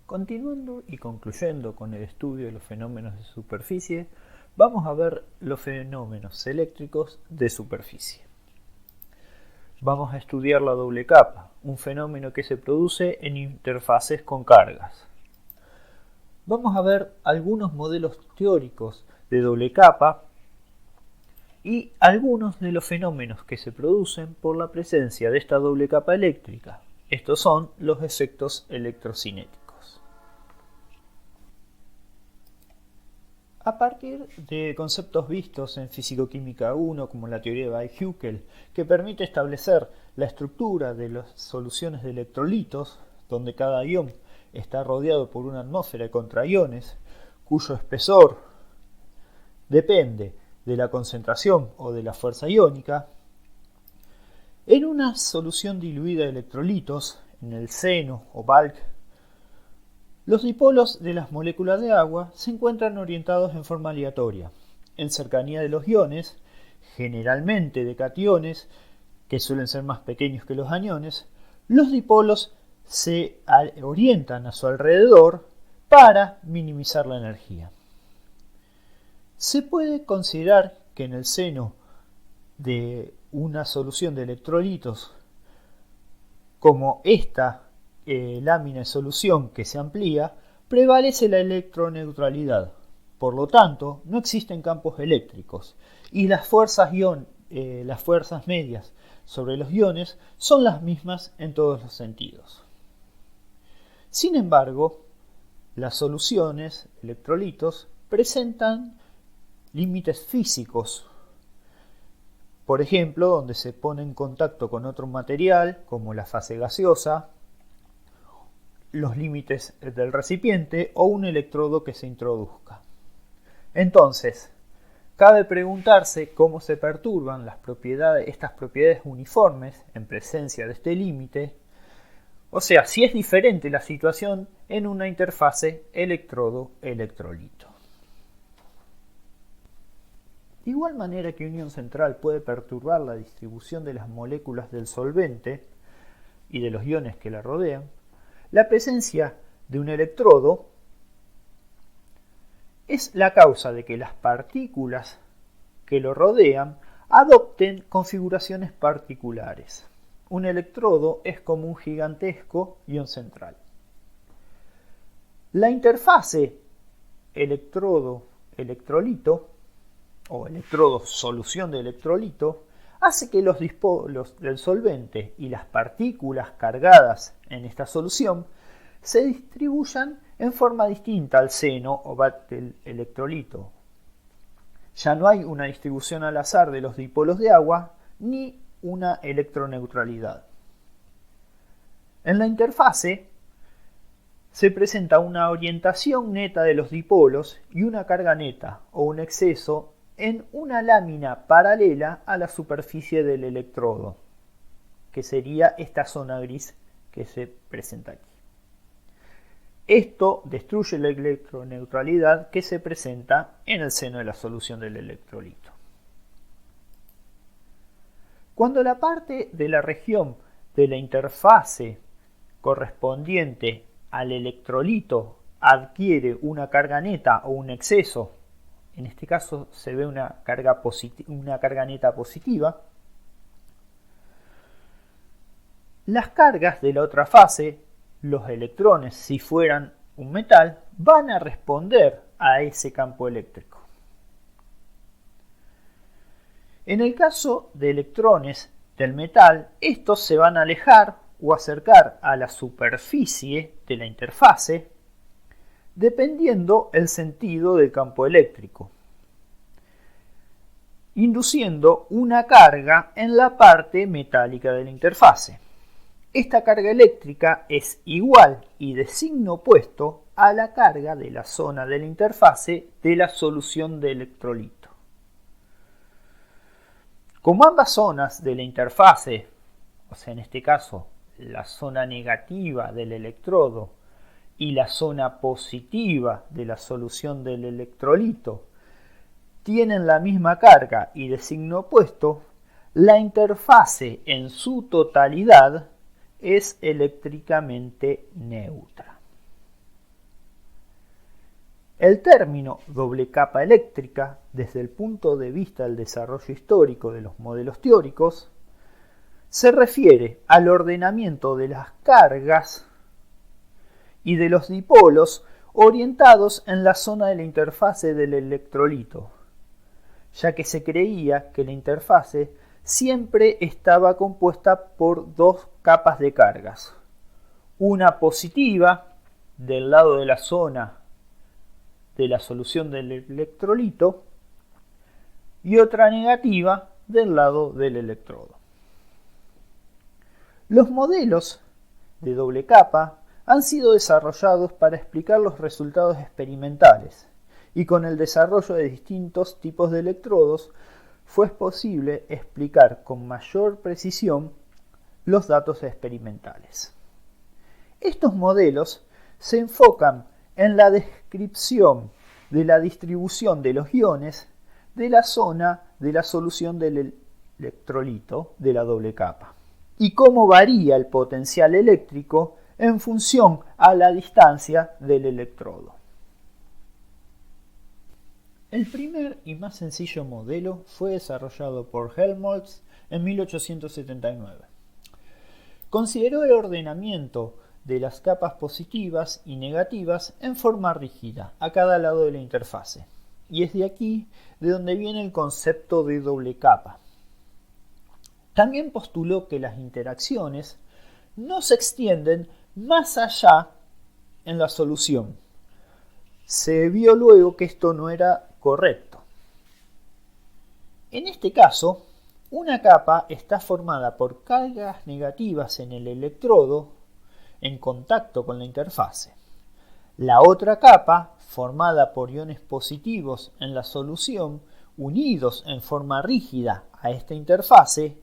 Continuando y concluyendo con el estudio de los fenómenos de superficie, vamos a ver los fenómenos eléctricos de superficie. Vamos a estudiar la doble capa, un fenómeno que se produce en interfaces con cargas. Vamos a ver algunos modelos teóricos de doble capa y algunos de los fenómenos que se producen por la presencia de esta doble capa eléctrica. Estos son los efectos electrocinéticos. A partir de conceptos vistos en Físico-Química 1, como la teoría de Weis-Hückel, que permite establecer la estructura de las soluciones de electrolitos, donde cada ion está rodeado por una atmósfera de contraiones, cuyo espesor depende de la concentración o de la fuerza iónica, en una solución diluida de electrolitos, en el seno o bulk, los dipolos de las moléculas de agua se encuentran orientados en forma aleatoria, en cercanía de los iones, generalmente de cationes, que suelen ser más pequeños que los aniones. Los dipolos se orientan a su alrededor para minimizar la energía. Se puede considerar que en el seno de una solución de electrolitos como esta lámina de solución que se amplía, prevalece la electroneutralidad. Por lo tanto, no existen campos eléctricos y las fuerzas medias sobre los iones son las mismas en todos los sentidos. Sin embargo, las soluciones, electrolitos, presentan límites físicos. Por ejemplo, donde se pone en contacto con otro material, como la fase gaseosa, los límites del recipiente o un electrodo que se introduzca. Entonces, cabe preguntarse cómo se perturban estas propiedades uniformes en presencia de este límite, o sea, si es diferente la situación en una interfase electrodo-electrolito. De igual manera que un ion central puede perturbar la distribución de las moléculas del solvente y de los iones que la rodean, la presencia de un electrodo es la causa de que las partículas que lo rodean adopten configuraciones particulares. Un electrodo es como un gigantesco ion central. La interfase electrodo-electrolito o electrodo-solución de electrolito hace que los dipolos del solvente y las partículas cargadas en esta solución se distribuyan en forma distinta al seno o bulk del electrolito. Ya no hay una distribución al azar de los dipolos de agua ni una electroneutralidad. En la interfase se presenta una orientación neta de los dipolos y una carga neta o un exceso en una lámina paralela a la superficie del electrodo, que sería esta zona gris que se presenta aquí. Esto destruye la electroneutralidad que se presenta en el seno de la solución del electrolito. Cuando la parte de la región de la interfase correspondiente al electrolito adquiere una carga neta o un exceso, en este caso se ve una carga neta positiva, las cargas de la otra fase, los electrones, si fueran un metal, van a responder a ese campo eléctrico. En el caso de electrones del metal, estos se van a alejar o acercar a la superficie de la interfase dependiendo el sentido del campo eléctrico, induciendo una carga en la parte metálica de la interfase. Esta carga eléctrica es igual y de signo opuesto a la carga de la zona de la interfase de la solución de electrolito. Como ambas zonas de la interfase, o sea, en este caso la zona negativa del electrodo y la zona positiva de la solución del electrolito tienen la misma carga y de signo opuesto, la interfase en su totalidad es eléctricamente neutra. El término doble capa eléctrica, desde el punto de vista del desarrollo histórico de los modelos teóricos, se refiere al ordenamiento de las cargas y de los dipolos orientados en la zona de la interfase del electrolito, ya que se creía que la interfase siempre estaba compuesta por dos capas de cargas, una positiva del lado de la zona de la solución del electrolito y otra negativa del lado del electrodo. Los modelos de doble capa han sido desarrollados para explicar los resultados experimentales y con el desarrollo de distintos tipos de electrodos fue posible explicar con mayor precisión los datos experimentales. Estos modelos se enfocan en la descripción de la distribución de los iones de la zona de la solución del electrolito de la doble capa y cómo varía el potencial eléctrico en función a la distancia del electrodo. El primer y más sencillo modelo fue desarrollado por Helmholtz en 1879. Consideró el ordenamiento de las capas positivas y negativas en forma rígida a cada lado de la interfase, y es de aquí de donde viene el concepto de doble capa. También postuló que las interacciones no se extienden más allá en la solución. Se vio luego que esto no era correcto. En este caso, una capa está formada por cargas negativas en el electrodo en contacto con la interfase. La otra capa, formada por iones positivos en la solución, unidos en forma rígida a esta interfase,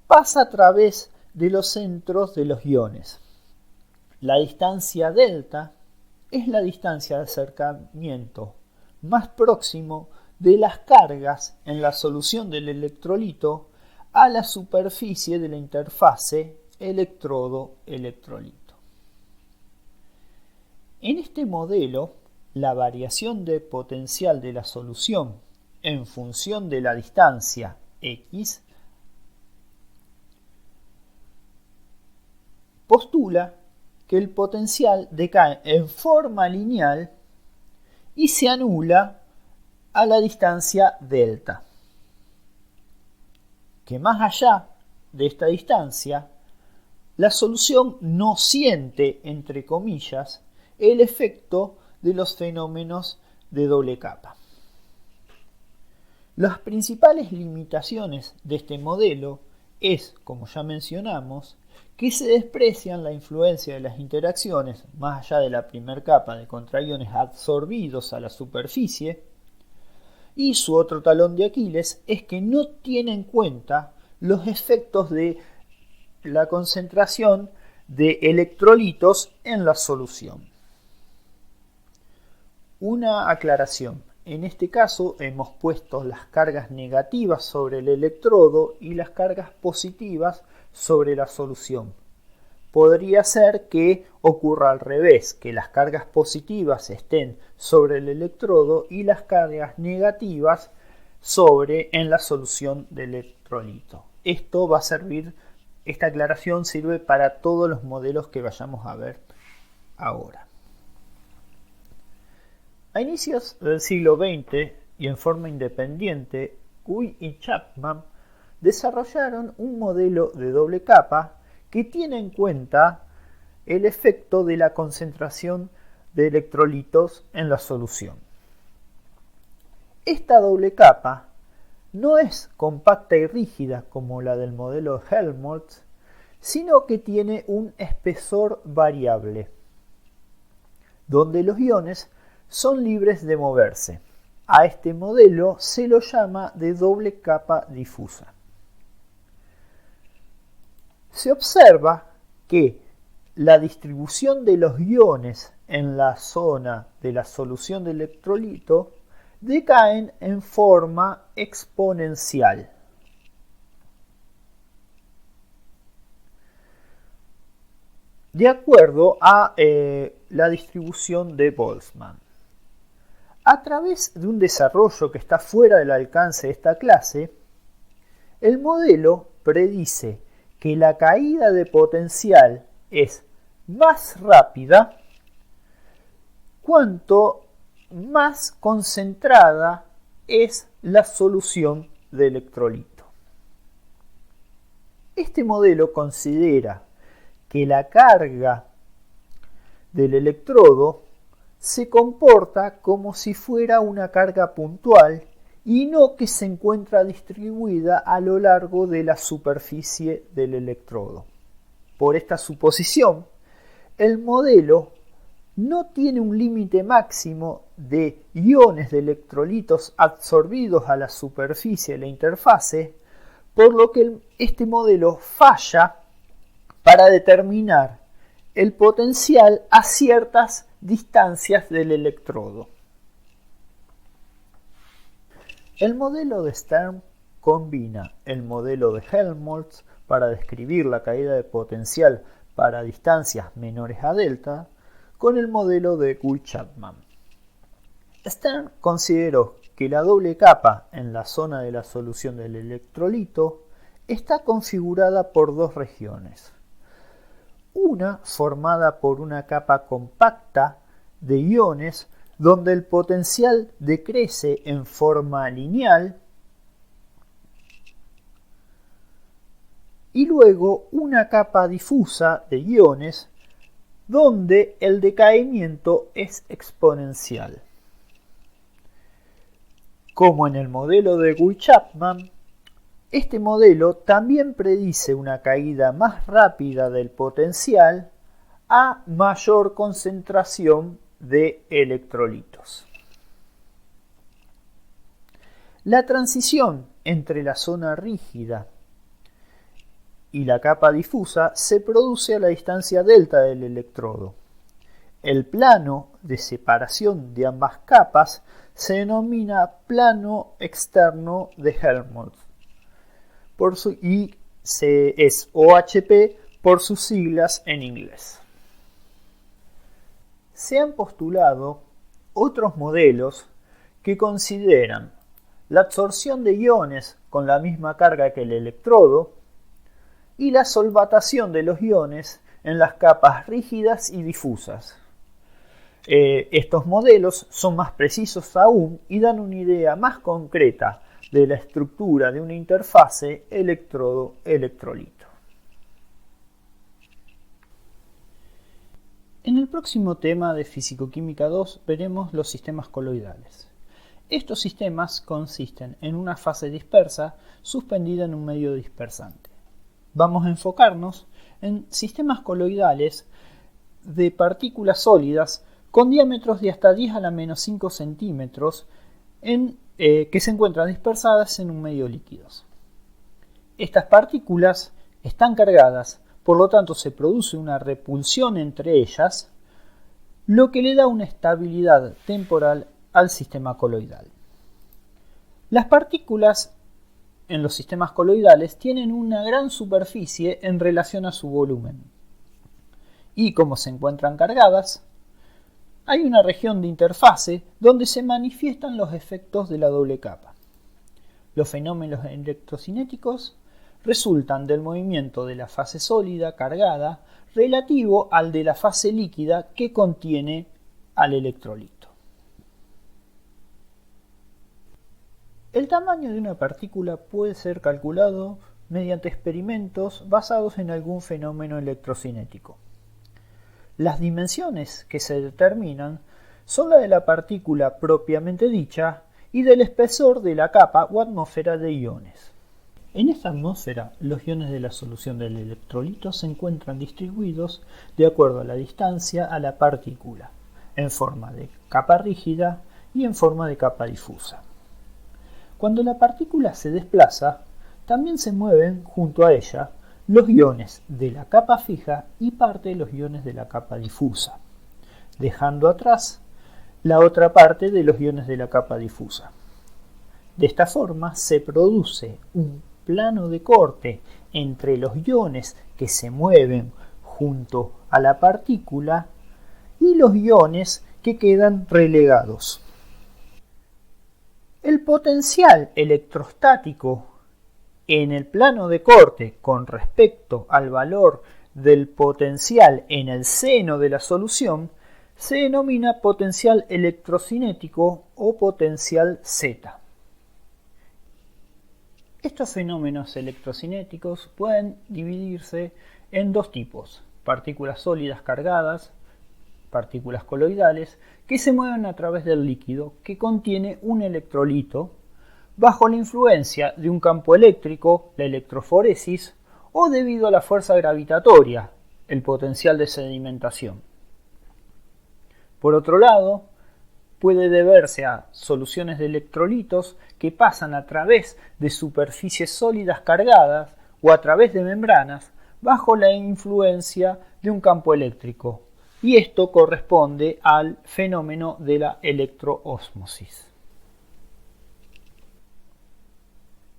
pasa a través de los centros de los iones. La distancia delta es la distancia de acercamiento más próximo de las cargas en la solución del electrolito a la superficie de la interfase electrodo-electrolito. En este modelo, la variación de potencial de la solución en función de la distancia x postula que el potencial decae en forma lineal y se anula a la distancia delta, que más allá de esta distancia, la solución no siente, entre comillas, el efecto de los fenómenos de doble capa. Las principales limitaciones de este modelo es, como ya mencionamos, que se desprecian la influencia de las interacciones más allá de la primera capa de contraiones absorbidos a la superficie, y su otro talón de Aquiles es que no tiene en cuenta los efectos de la concentración de electrolitos en la solución. Una aclaración. En este caso hemos puesto las cargas negativas sobre el electrodo y las cargas positivas sobre la solución. Podría ser que ocurra al revés, que las cargas positivas estén sobre el electrodo y las cargas negativas en la solución del electrolito. Esto va a servir, esta aclaración sirve para todos los modelos que vayamos a ver ahora. A inicios del siglo XX y en forma independiente, Cui y Chapman desarrollaron un modelo de doble capa que tiene en cuenta el efecto de la concentración de electrolitos en la solución. Esta doble capa no es compacta y rígida como la del modelo Helmholtz, sino que tiene un espesor variable, donde los iones son libres de moverse. A este modelo se lo llama de doble capa difusa. Se observa que la distribución de los iones en la zona de la solución de electrolito decaen en forma exponencial. De acuerdo a la distribución de Boltzmann. A través de un desarrollo que está fuera del alcance de esta clase, el modelo predice que la caída de potencial es más rápida cuanto más concentrada es la solución de electrolito. Este modelo considera que la carga del electrodo se comporta como si fuera una carga puntual y no que se encuentra distribuida a lo largo de la superficie del electrodo. Por esta suposición, el modelo no tiene un límite máximo de iones de electrolitos absorbidos a la superficie de la interfase, por lo que este modelo falla para determinar el potencial a ciertas distancias del electrodo. El modelo de Stern combina el modelo de Helmholtz para describir la caída de potencial para distancias menores a delta con el modelo de Guy-Chapman. Stern consideró que la doble capa en la zona de la solución del electrolito está configurada por dos regiones. Una formada por una capa compacta de iones donde el potencial decrece en forma lineal y luego una capa difusa de iones donde el decaimiento es exponencial. Como en el modelo de Guy-Chapman, este modelo también predice una caída más rápida del potencial a mayor concentración de electrolitos. La transición entre la zona rígida y la capa difusa se produce a la distancia delta del electrodo. El plano de separación de ambas capas se denomina plano externo de Helmholtz y es OHP por sus siglas en inglés. Se han postulado otros modelos que consideran la absorción de iones con la misma carga que el electrodo y la solvatación de los iones en las capas rígidas y difusas. Estos modelos son más precisos aún y dan una idea más concreta de la estructura de una interfase electrodo-electrolito. En el próximo tema de Físico-Química 2 veremos los sistemas coloidales. Estos sistemas consisten en una fase dispersa suspendida en un medio dispersante. Vamos a enfocarnos en sistemas coloidales de partículas sólidas con diámetros de hasta 10 a la menos 5 centímetros que se encuentran dispersadas en un medio líquido. Estas partículas están cargadas, por lo tanto se produce una repulsión entre ellas, lo que le da una estabilidad temporal al sistema coloidal. Las partículas en los sistemas coloidales tienen una gran superficie en relación a su volumen. Y como se encuentran cargadas, hay una región de interfase donde se manifiestan los efectos de la doble capa. Los fenómenos electrocinéticos resultan del movimiento de la fase sólida cargada relativo al de la fase líquida que contiene al electrolito. El tamaño de una partícula puede ser calculado mediante experimentos basados en algún fenómeno electrocinético. Las dimensiones que se determinan son la de la partícula propiamente dicha y del espesor de la capa o atmósfera de iones. En esta atmósfera, los iones de la solución del electrolito se encuentran distribuidos de acuerdo a la distancia a la partícula, en forma de capa rígida y en forma de capa difusa. Cuando la partícula se desplaza, también se mueven junto a ella los iones de la capa fija y parte de los iones de la capa difusa, dejando atrás la otra parte de los iones de la capa difusa. De esta forma se produce un plano de corte entre los iones que se mueven junto a la partícula y los iones que quedan relegados. El potencial electrostático en el plano de corte con respecto al valor del potencial en el seno de la solución se denomina potencial electrocinético o potencial Z. Estos fenómenos electrocinéticos pueden dividirse en dos tipos: partículas sólidas cargadas, partículas coloidales, que se mueven a través del líquido que contiene un electrolito bajo la influencia de un campo eléctrico, la electroforesis, o debido a la fuerza gravitatoria, el potencial de sedimentación. Por otro lado, puede deberse a soluciones de electrolitos que pasan a través de superficies sólidas cargadas o a través de membranas bajo la influencia de un campo eléctrico, y esto corresponde al fenómeno de la electroósmosis.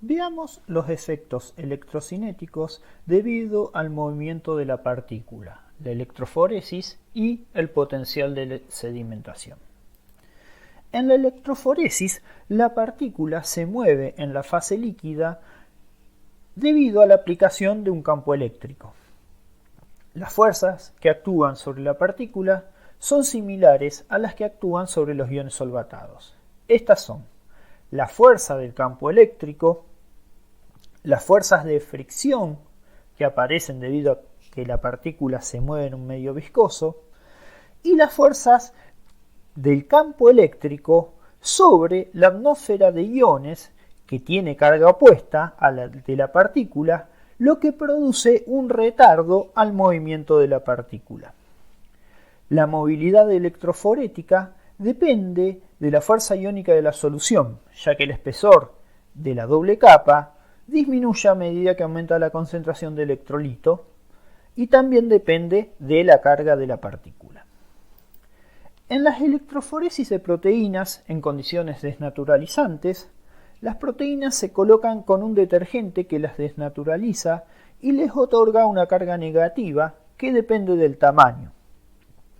Veamos los efectos electrocinéticos debido al movimiento de la partícula, la electroforesis y el potencial de sedimentación. En la electroforesis, la partícula se mueve en la fase líquida debido a la aplicación de un campo eléctrico. Las fuerzas que actúan sobre la partícula son similares a las que actúan sobre los iones solvatados. Estas son la fuerza del campo eléctrico, las fuerzas de fricción que aparecen debido a que la partícula se mueve en un medio viscoso, y las fuerzas del campo eléctrico sobre la atmósfera de iones que tiene carga opuesta a la de la partícula, lo que produce un retardo al movimiento de la partícula. La movilidad electroforética depende de la fuerza iónica de la solución, ya que el espesor de la doble capa disminuye a medida que aumenta la concentración de electrolito, y también depende de la carga de la partícula. En las electroforesis de proteínas en condiciones desnaturalizantes, las proteínas se colocan con un detergente que las desnaturaliza y les otorga una carga negativa que depende del tamaño.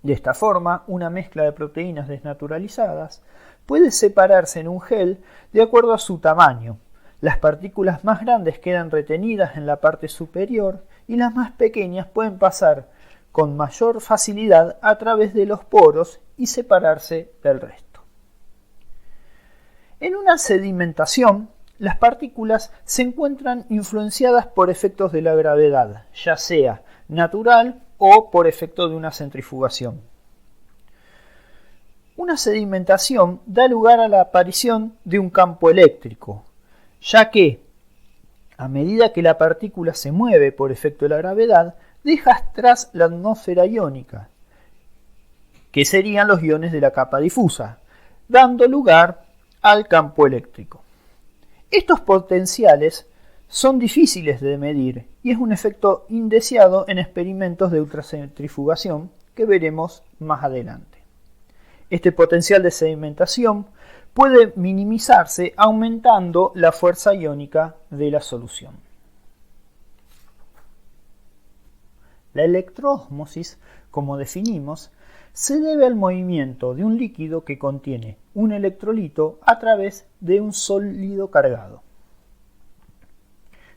De esta forma, una mezcla de proteínas desnaturalizadas puede separarse en un gel de acuerdo a su tamaño. Las partículas más grandes quedan retenidas en la parte superior y las más pequeñas pueden pasar con mayor facilidad a través de los poros y separarse del resto. En una sedimentación, las partículas se encuentran influenciadas por efectos de la gravedad, ya sea natural o por efecto de una centrifugación. Una sedimentación da lugar a la aparición de un campo eléctrico, ya que, a medida que la partícula se mueve por efecto de la gravedad, deja atrás la atmósfera iónica, que serían los iones de la capa difusa, dando lugar al campo eléctrico. Estos potenciales son difíciles de medir y es un efecto indeseado en experimentos de ultracentrifugación que veremos más adelante. Este potencial de sedimentación puede minimizarse aumentando la fuerza iónica de la solución. La electroósmosis, como definimos, se debe al movimiento de un líquido que contiene un electrolito a través de un sólido cargado.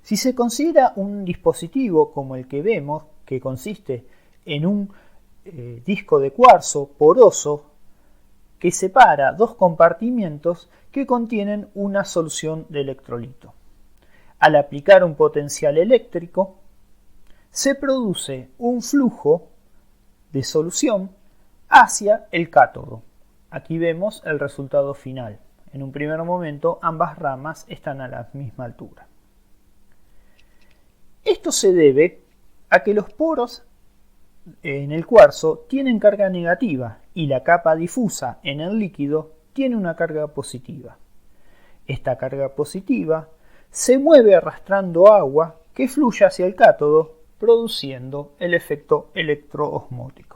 Si se considera un dispositivo como el que vemos, que consiste en un disco de cuarzo poroso que separa dos compartimientos que contienen una solución de electrolito. Al aplicar un potencial eléctrico, se produce un flujo de solución hacia el cátodo. Aquí vemos el resultado final. En un primer momento, ambas ramas están a la misma altura. Esto se debe a que los poros en el cuarzo tienen carga negativa y la capa difusa en el líquido tiene una carga positiva. Esta carga positiva se mueve arrastrando agua que fluye hacia el cátodo, produciendo el efecto electroosmótico.